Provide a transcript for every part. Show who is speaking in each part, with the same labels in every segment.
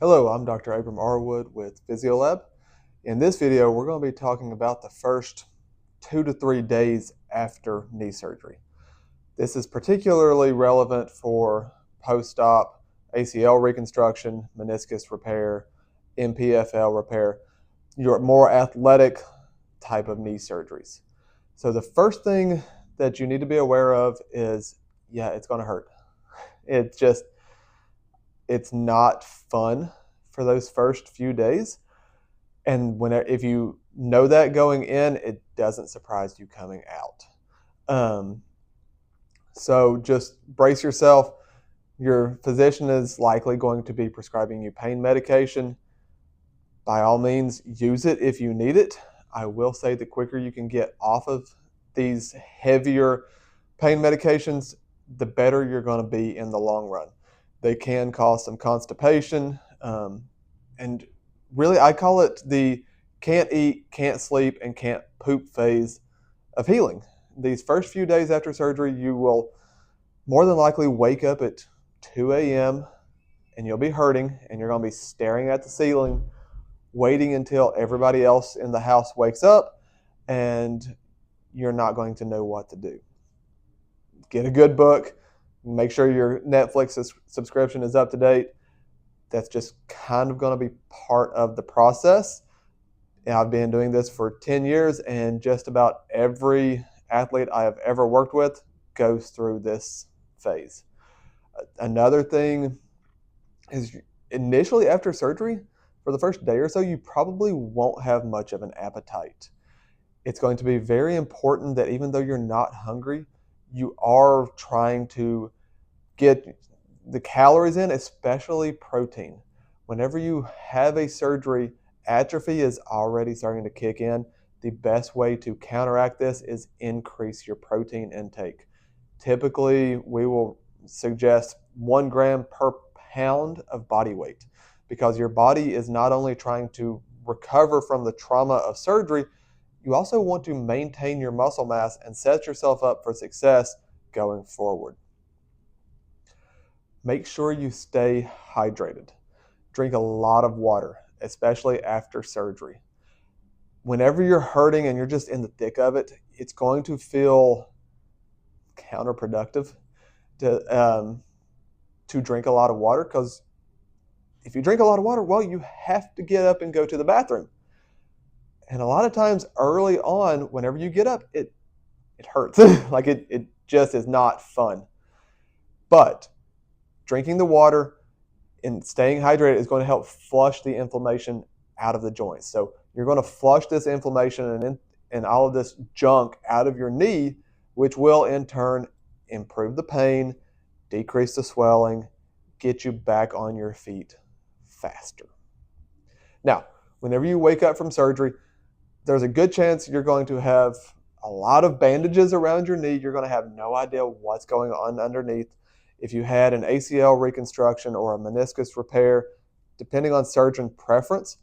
Speaker 1: Hello, I'm Dr. Abram Arwood with Physiolab. In this video, we're going to be talking about the first 2 to 3 days after knee surgery. This is particularly relevant for post-op ACL reconstruction, meniscus repair, MPFL repair, your more athletic type of knee surgeries. So the first thing that you need to be aware of is, it's going to hurt. It's just, it's not fun for those first few days. And if you know that going in, it doesn't surprise you coming out. So just brace yourself. Your physician is likely going to be prescribing you pain medication. By all means, use it if you need it. I will say the quicker you can get off of these heavier pain medications, the better you're going to be in the long run. They can cause some constipation, and really, I call it the can't eat, can't sleep, and can't poop phase of healing. These first few days after surgery, you will more than likely wake up at 2 a.m. and you'll be hurting, and you're going to be staring at the ceiling, waiting until everybody else in the house wakes up, and you're not going to know what to do. Get a good book, make sure your Netflix subscription is up to date. That's just kind of going to be part of the process. I've been doing this for 10 years, and just about every athlete I have ever worked with goes through this phase. Another thing is, initially after surgery, for the first day or so, you probably won't have much of an appetite. It's going to be very important that even though you're not hungry, you are trying to get the calories in, especially protein. Whenever you have a surgery, atrophy is already starting to kick in. The best way to counteract this is increase your protein intake. Typically, we will suggest 1 gram per pound of body weight, because your body is not only trying to recover from the trauma of surgery, you also want to maintain your muscle mass and set yourself up for success going forward. Make sure you stay hydrated. Drink a lot of water, especially after surgery. Whenever you're hurting and you're just in the thick of it, it's going to feel counterproductive to drink a lot of water, because if you drink a lot of water, well, you have to get up and go to the bathroom. And a lot of times early on, whenever you get up, it hurts. Like it just is not fun. But drinking the water and staying hydrated is going to help flush the inflammation out of the joints. So you're going to flush this inflammation and all of this junk out of your knee, which will in turn improve the pain, decrease the swelling, get you back on your feet faster. Now, whenever you wake up from surgery, there's a good chance you're going to have a lot of bandages around your knee. You're going to have no idea what's going on underneath. If you had an ACL reconstruction or a meniscus repair, depending on surgeon preference,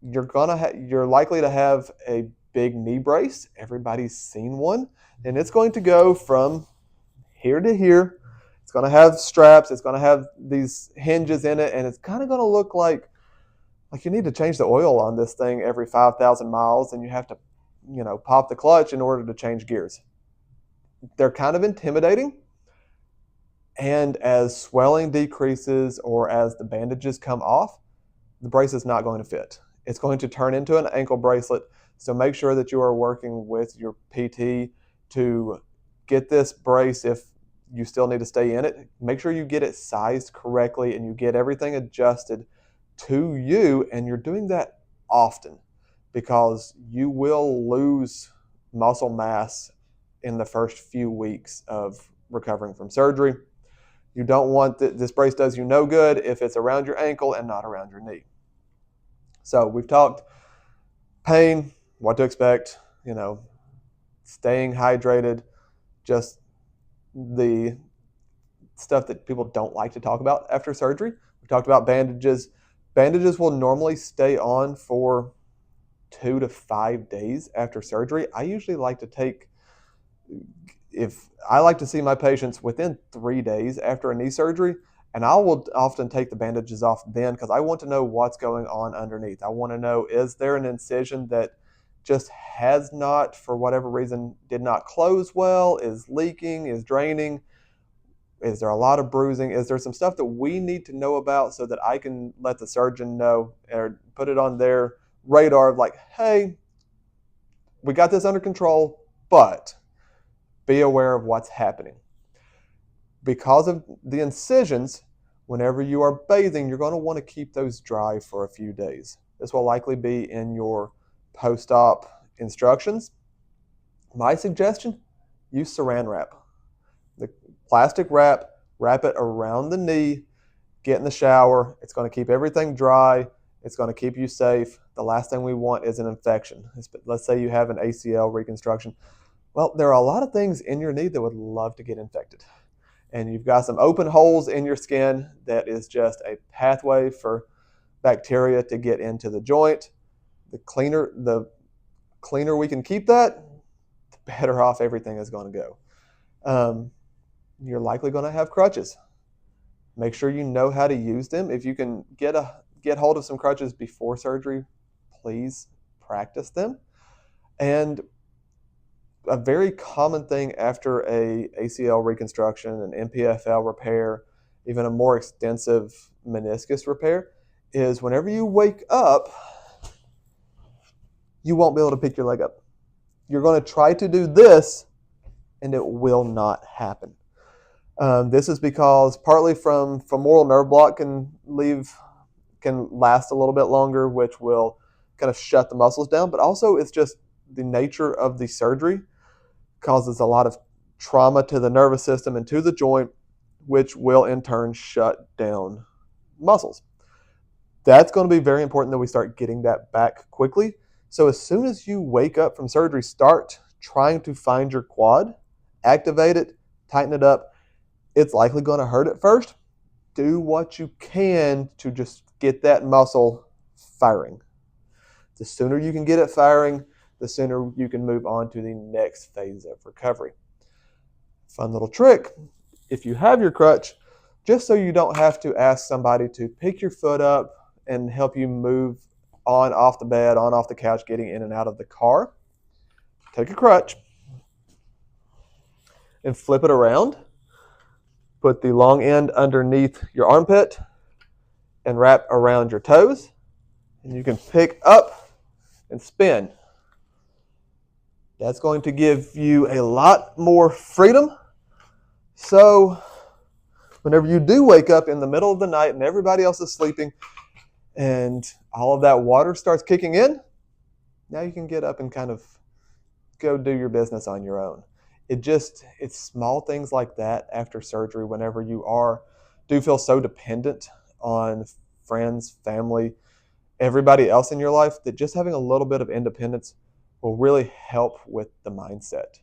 Speaker 1: you're likely to have a big knee brace. Everybody's seen one, and it's going to go from here to here. It's going to have straps. It's going to have these hinges in it, and it's kind of going to look like you need to change the oil on this thing every 5,000 miles, and you have to, pop the clutch in order to change gears. They're kind of intimidating. And as swelling decreases or as the bandages come off, the brace is not going to fit. It's going to turn into an ankle bracelet. So make sure that you are working with your PT to get this brace. If you still need to stay in it, make sure you get it sized correctly and you get everything adjusted to you. And you're doing that often, because you will lose muscle mass in the first few weeks of recovering from surgery. You don't want this brace does you no good if it's around your ankle and not around your knee. So we've talked pain, what to expect, staying hydrated, just the stuff that people don't like to talk about after surgery. We talked about bandages. Bandages will normally stay on for 2 to 5 days after surgery. I usually like to see my patients within 3 days after a knee surgery, And I will often take the bandages off then because I want to know what's going on underneath. I want to know, is there an incision that just has not, for whatever reason, did not close well, is leaking, is draining? Is there a lot of bruising? Is there some stuff that we need to know about so that I can let the surgeon know or put it on their radar of like, hey, we got this under control, but be aware of what's happening. Because of the incisions, whenever you are bathing, you're going to want to keep those dry for a few days. This will likely be in your post-op instructions. My suggestion, use saran wrap. The plastic wrap, wrap it around the knee, get in the shower. It's going to keep everything dry. It's going to keep you safe. The last thing we want is an infection. Let's say you have an ACL reconstruction. Well, there are a lot of things in your knee that would love to get infected. And you've got some open holes in your skin that is just a pathway for bacteria to get into the joint. The cleaner we can keep that, the better off everything is going to go. You're likely going to have crutches. Make sure you know how to use them. If you can get hold of some crutches before surgery, please practice them. And a very common thing after a ACL reconstruction, an MPFL repair, even a more extensive meniscus repair, is whenever you wake up, you won't be able to pick your leg up. You're going to try to do this, and it will not happen. This is because partly from femoral nerve block can last a little bit longer, which will kind of shut the muscles down, but also it's just the nature of the surgery causes a lot of trauma to the nervous system and to the joint, which will in turn shut down muscles. That's going to be very important that we start getting that back quickly. So as soon as you wake up from surgery, start trying to find your quad, activate it, tighten it up. It's likely going to hurt at first. Do what you can to just get that muscle firing. The sooner you can get it firing, the sooner you can move on to the next phase of recovery. Fun little trick. If you have your crutch, just so you don't have to ask somebody to pick your foot up and help you move on off the bed, on off the couch, getting in and out of the car, take a crutch and flip it around. Put the long end underneath your armpit and wrap around your toes. And you can pick up and spin. That's going to give you a lot more freedom. So whenever you do wake up in the middle of the night and everybody else is sleeping and all of that water starts kicking in, now you can get up and kind of go do your business on your own. It's small things like that after surgery whenever you do feel so dependent on friends, family, everybody else in your life, that just having a little bit of independence will really help with the mindset.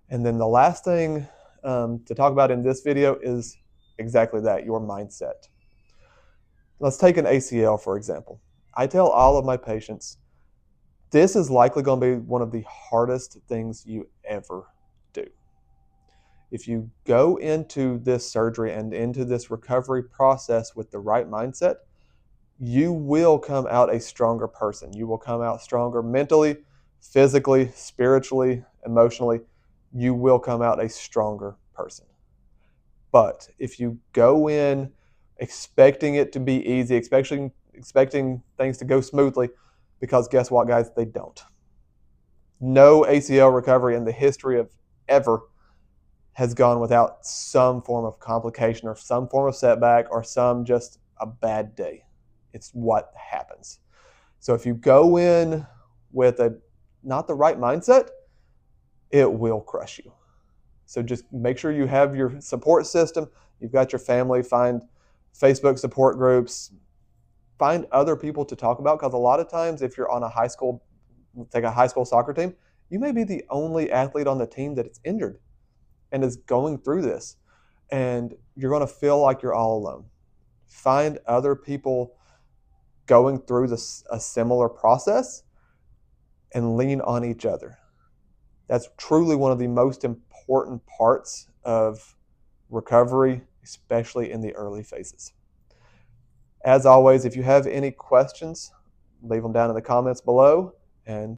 Speaker 1: And then the last thing to talk about in this video is exactly that, your mindset. Let's take an ACL, for example. I tell all of my patients, this is likely going to be one of the hardest things you ever do. If you go into this surgery and into this recovery process with the right mindset, you will come out a stronger person. You will come out stronger mentally, physically, spiritually, emotionally. You will come out a stronger person. But if you go in expecting it to be easy, expecting things to go smoothly, because guess what, guys? They don't. No ACL recovery in the history of ever has gone without some form of complication or some form of setback or some just a bad day. It's what happens. So if you go in with not the right mindset, it will crush you. So just make sure you have your support system. You've got your family. Find Facebook support groups. Find other people to talk about, because a lot of times if you're on a high school soccer team, you may be the only athlete on the team that is injured and is going through this. And you're going to feel like you're all alone. Find other people going through a similar process and lean on each other. That's truly one of the most important parts of recovery especially in the early phases. As always, if you have any questions, leave them down in the comments below, and